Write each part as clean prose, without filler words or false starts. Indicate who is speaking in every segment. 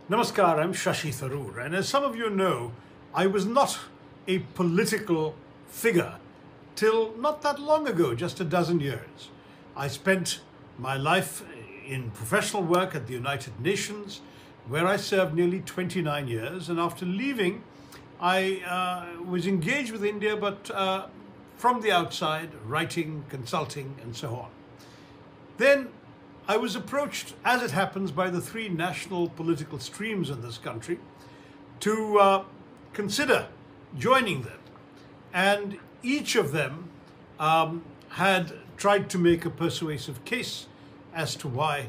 Speaker 1: Namaskar, I'm Shashi Tharoor, and as some of you know, I was not a political figure till not that long ago, just a dozen years. I spent my life in professional work at the United Nations, where I served nearly 29 years, and after leaving, I was engaged with India, but from the outside, writing, consulting, and so on. Then I was approached, as it happens, by the three national political streams in this country to consider joining them. And each of them had tried to make a persuasive case as to why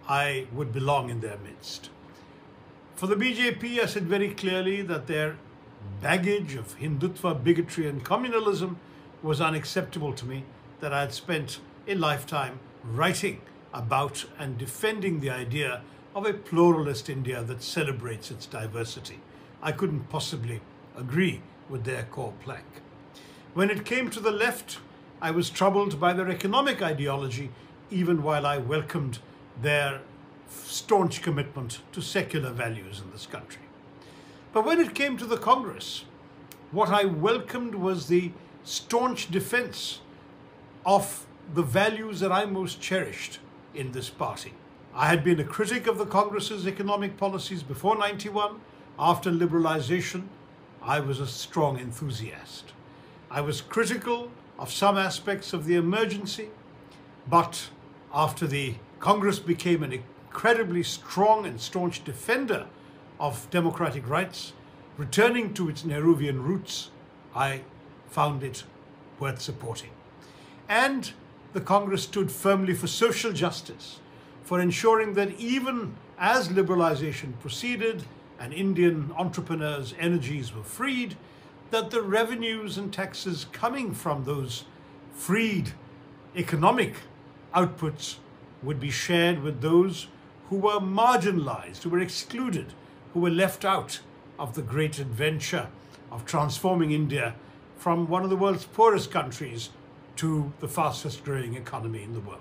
Speaker 1: I would belong in their midst. For the BJP, I said very clearly that their baggage of Hindutva, bigotry and communalism was unacceptable to me, that I had spent a lifetime writing about and defending the idea of a pluralist India that celebrates its diversity. I couldn't possibly agree with their core plank. When it came to the left, I was troubled by their economic ideology, even while I welcomed their staunch commitment to secular values in this country. But when it came to the Congress, what I welcomed was the staunch defense of the values that I most cherished in this party. I had been a critic of the Congress's economic policies before '91. After liberalization, I was a strong enthusiast. I was critical of some aspects of the emergency, but after the Congress became an incredibly strong and staunch defender of democratic rights, returning to its Nehruvian roots, I found it worth supporting. And the Congress stood firmly for social justice, for ensuring that even as liberalization proceeded and Indian entrepreneurs' energies were freed, that the revenues and taxes coming from those freed economic outputs would be shared with those who were marginalized, who were excluded, who were left out of the great adventure of transforming India from one of the world's poorest countries to the fastest growing economy in the world.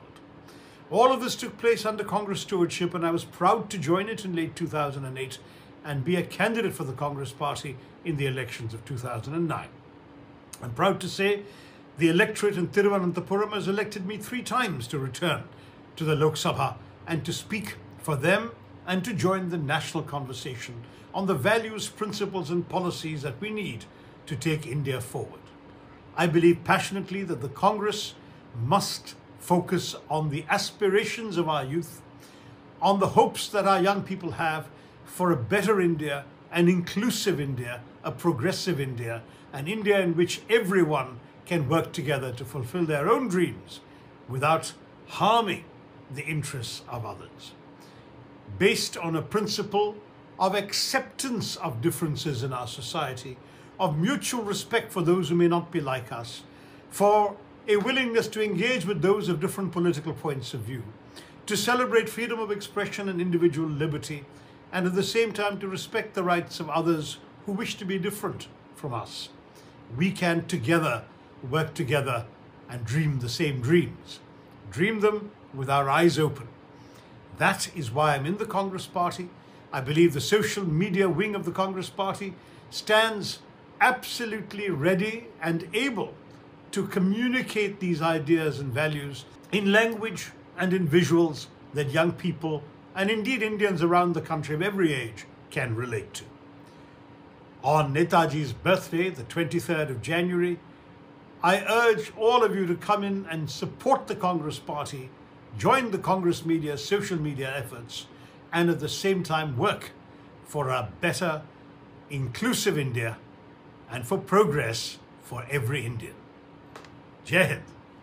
Speaker 1: All of this took place under Congress stewardship, and I was proud to join it in late 2008 and be a candidate for the Congress party in the elections of 2009. I'm proud to say the electorate in Thiruvananthapuram has elected me 3 times to return to the Lok Sabha and to speak for them and to join the national conversation on the values, principles and policies that we need to take India forward. I believe passionately that the Congress must focus on the aspirations of our youth, on the hopes that our young people have for a better India, an inclusive India, a progressive India, an India in which everyone can work together to fulfill their own dreams without harming the interests of others. Based on a principle of acceptance of differences in our society, of mutual respect for those who may not be like us, for a willingness to engage with those of different political points of view, to celebrate freedom of expression and individual liberty, and at the same time to respect the rights of others who wish to be different from us. We can together work together and dream the same dreams. Dream them with our eyes open. That is why I'm in the Congress Party. I believe the social media wing of the Congress Party stands absolutely ready and able to communicate these ideas and values in language and in visuals that young people and indeed Indians around the country of every age can relate to. On Netaji's birthday, the 23rd of January, I urge all of you to come in and support the Congress Party, join the Congress media, social media efforts, and at the same time work for a better, inclusive India and for progress for every Indian. Jai Hind.